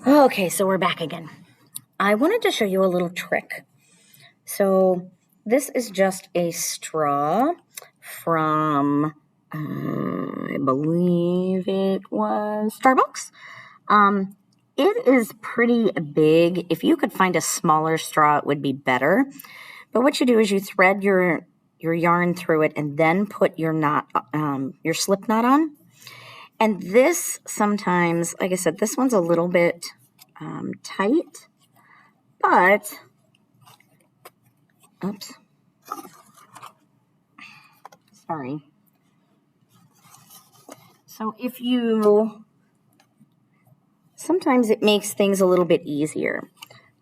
Okay, so we're back again. I wanted to show you a little trick. So this is just a straw from, I believe it was Starbucks. It is pretty big. If you could find a smaller straw, it would be better. But what you do is you thread your yarn through it and then put your knot, your slip knot on. And this sometimes, like I said, this one's a little bit tight, but, oops, sorry. So sometimes it makes things a little bit easier.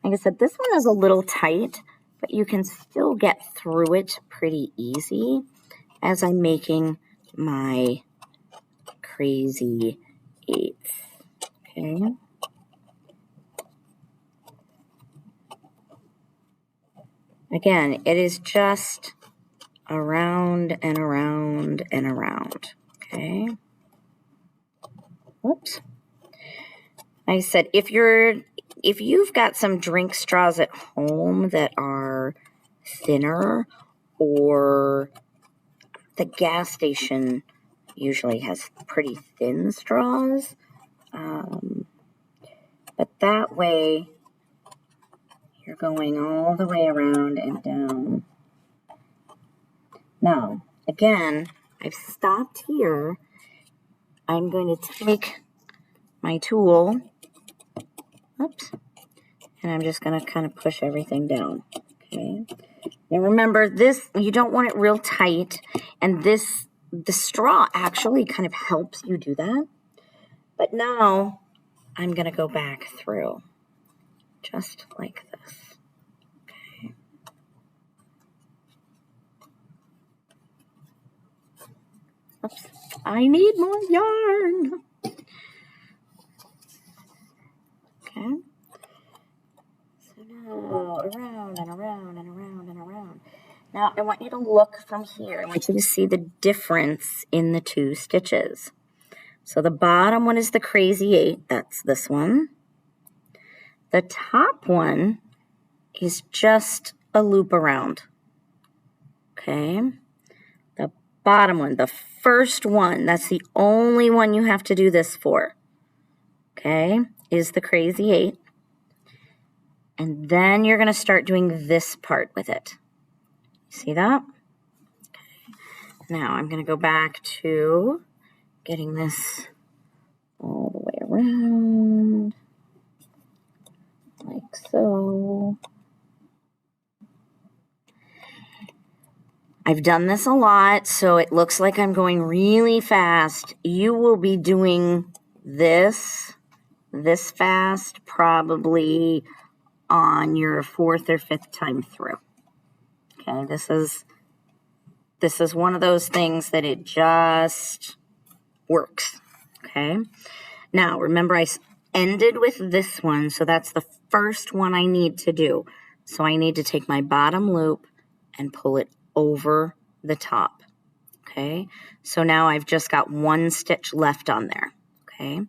Like I said, this one is a little tight, but you can still get through it pretty easy as I'm making my crazy eighth, okay? Again, it is just around and around and around, okay? Whoops. Like I said, if you've got some drink straws at home that are thinner, or the gas station usually has pretty thin straws, but that way you're going all the way around and down. Now, again, I've stopped here. I'm going to take my tool, oops, and I'm just going to kind of push everything down, okay? Now remember, this, you don't want it real tight, and the straw actually kind of helps you do that. But now I'm going to go back through, just like this. Okay. Oops. I need more yarn. Okay. So now around and around and around and around. Now I want you to look from here. I want you to see the difference in the two stitches. So the bottom one is the crazy eight. That's this one. The top one is just a loop around. Okay. The bottom one, the first one, that's the only one you have to do this for. Okay, is the crazy eight. And then you're going to start doing this part with it. See that? Okay. Now I'm going to go back to getting this all the way around, like so. I've done this a lot, so it looks like I'm going really fast. You will be doing this fast probably on your fourth or fifth time through. Okay, this is one of those things that it just works. Okay, now remember I ended with this one, so that's the first one I need to do. So I need to take my bottom loop and pull it over the top. Okay, so now I've just got one stitch left on there. Okay,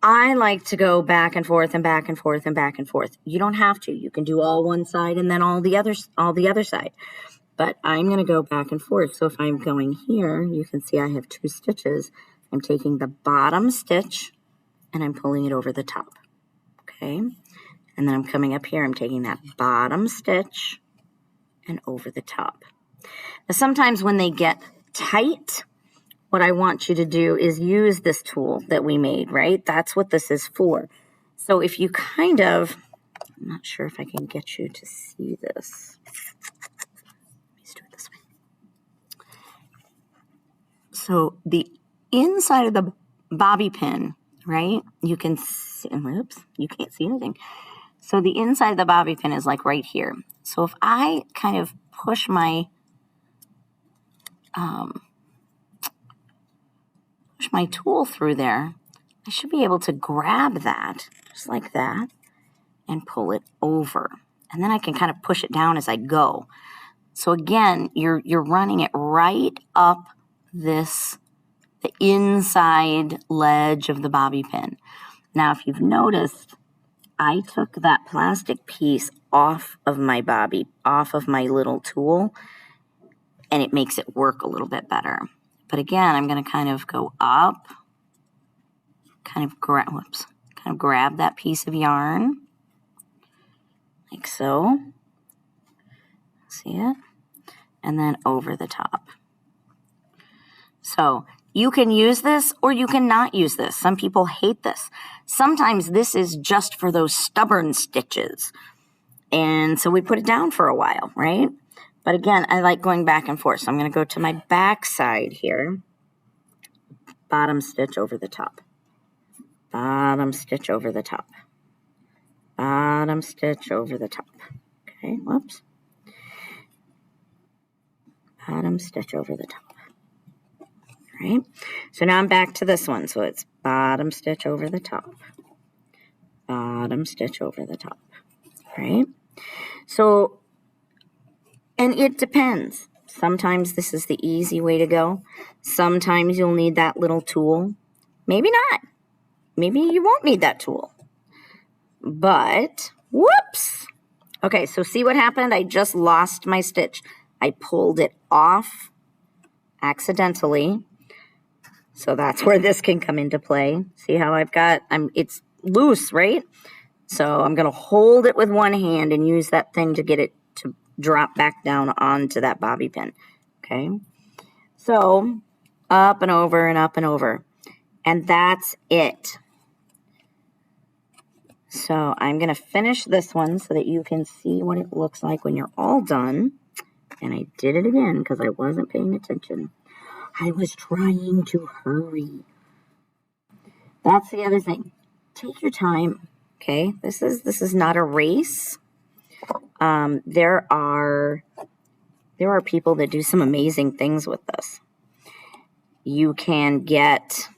I like to go back and forth and back and forth and back and forth. You don't have to. You can do all one side and then all the other side. But I'm going to go back and forth. So if I'm going here, you can see I have two stitches. I'm taking the bottom stitch and I'm pulling it over the top. Okay, and then I'm coming up here. I'm taking that bottom stitch and over the top. Now, sometimes when they get tight, what I want you to do is use this tool that we made, right? That's what this is for. So if you kind of, I'm not sure if I can get you to see this. Let's do it this way. So the inside of the bobby pin, right? You can see, oops, you can't see anything. So the inside of the bobby pin is like right here. So if I kind of push my tool through there, I should be able to grab that just like that and pull it over. And then I can kind of push it down as I go. So again, you're running it right up the inside ledge of the bobby pin. Now, if you've noticed, I took that plastic piece off of my little tool, and it makes it work a little bit better. But again, I'm going to kind of go up, kind of grab that piece of yarn, like so. See it? And then over the top. So you can use this or you can not use this. Some people hate this. Sometimes this is just for those stubborn stitches. And so we put it down for a while, right? But again, I like going back and forth. So I'm going to go to my back side here. Bottom stitch over the top. Bottom stitch over the top. Bottom stitch over the top. Okay, whoops. Bottom stitch over the top. Right? So now I'm back to this one. So it's bottom stitch over the top. Bottom stitch over the top. Right? So, and it depends. Sometimes this is the easy way to go. Sometimes you'll need that little tool. Maybe not. Maybe you won't need that tool. But, whoops. Okay, so see what happened? I just lost my stitch. I pulled it off accidentally. So that's where this can come into play. See how it's loose, right? So I'm going to hold it with one hand and use that thing to get it to drop back down onto that bobby pin. Okay. So up and over and up and over. And that's it. So I'm going to finish this one so that you can see what it looks like when you're all done. And I did it again because I wasn't paying attention. I was trying to hurry. That's the other thing. Take your time, okay? This is not a race. There are people that do some amazing things with this. You can get,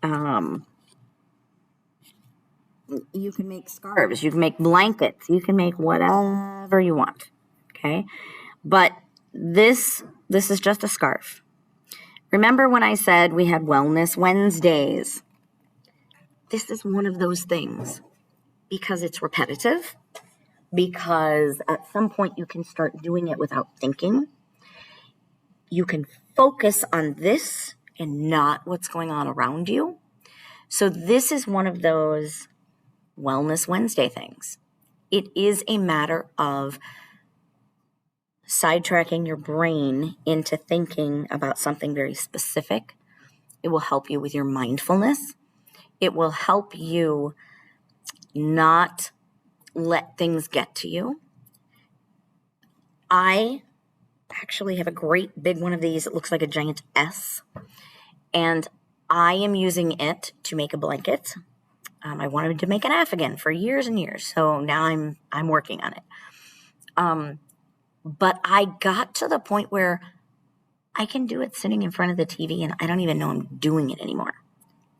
you can make scarves, you can make blankets, you can make whatever you want, okay? But this is just a scarf. Remember when I said we had Wellness Wednesdays? This is one of those things because it's repetitive, because at some point you can start doing it without thinking. You can focus on this and not what's going on around you. So this is one of those Wellness Wednesday things. It is a matter of sidetracking your brain into thinking about something very specific. It will help you with your mindfulness. It will help you not let things get to you. I actually have a great big one of these. It looks like a giant S. And I am using it to make a blanket. I wanted to make an afghan for years and years. So now I'm working on it. But I got to the point where I can do it sitting in front of the TV and I don't even know I'm doing it anymore.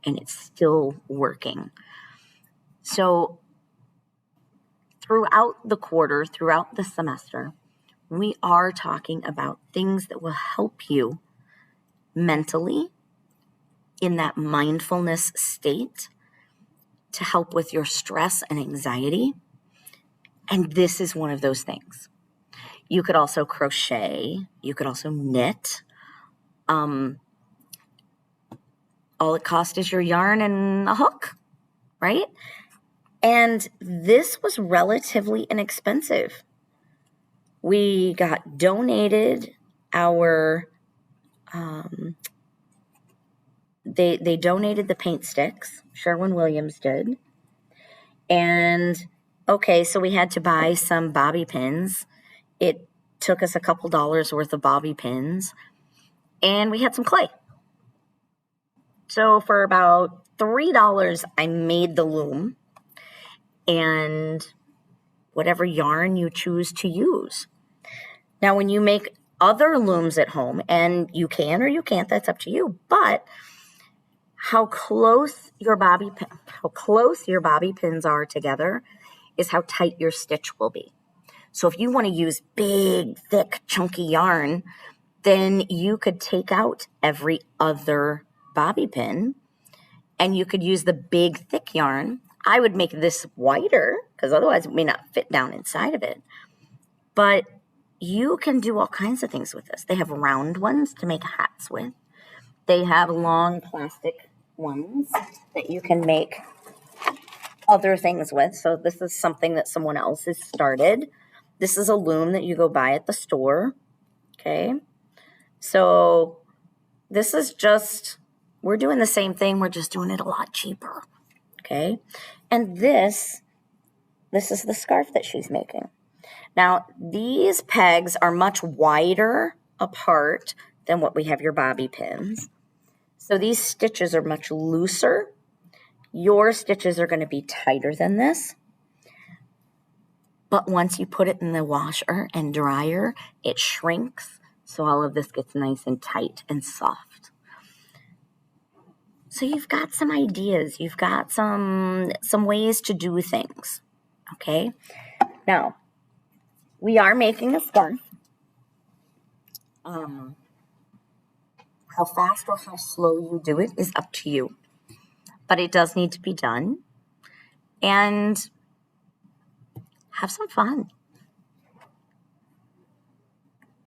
And it's still working. So throughout the quarter, throughout the semester, we are talking about things that will help you mentally in that mindfulness state to help with your stress and anxiety. And this is one of those things. You could also crochet. You could also knit. All it costs is your yarn and a hook, right? And this was relatively inexpensive. We got donated our, they donated the paint sticks. Sherwin-Williams did. And, okay, so we had to buy some bobby pins. It took us a couple dollars worth of bobby pins, and we had some clay. So for about $3, I made the loom and whatever yarn you choose to use. Now, when you make other looms at home, and you can or you can't, that's up to you, but how close your bobby pins are together is how tight your stitch will be. So if you want to use big, thick, chunky yarn, then you could take out every other bobby pin and you could use the big thick yarn. I would make this wider because otherwise it may not fit down inside of it. But you can do all kinds of things with this. They have round ones to make hats with. They have long plastic ones that you can make other things with. So this is something that someone else has started. This is a loom that you go buy at the store. Okay. So this is just, we're doing the same thing. We're just doing it a lot cheaper. Okay. And this is the scarf that she's making. Now, these pegs are much wider apart than what we have your bobby pins. So these stitches are much looser. Your stitches are going to be tighter than this. But once you put it in the washer and dryer, it shrinks. So all of this gets nice and tight and soft. So you've got some ideas. You've got some ways to do things. Okay? Now, we are making a scarf. How fast or how slow you do it is up to you. But it does need to be done. And have some fun.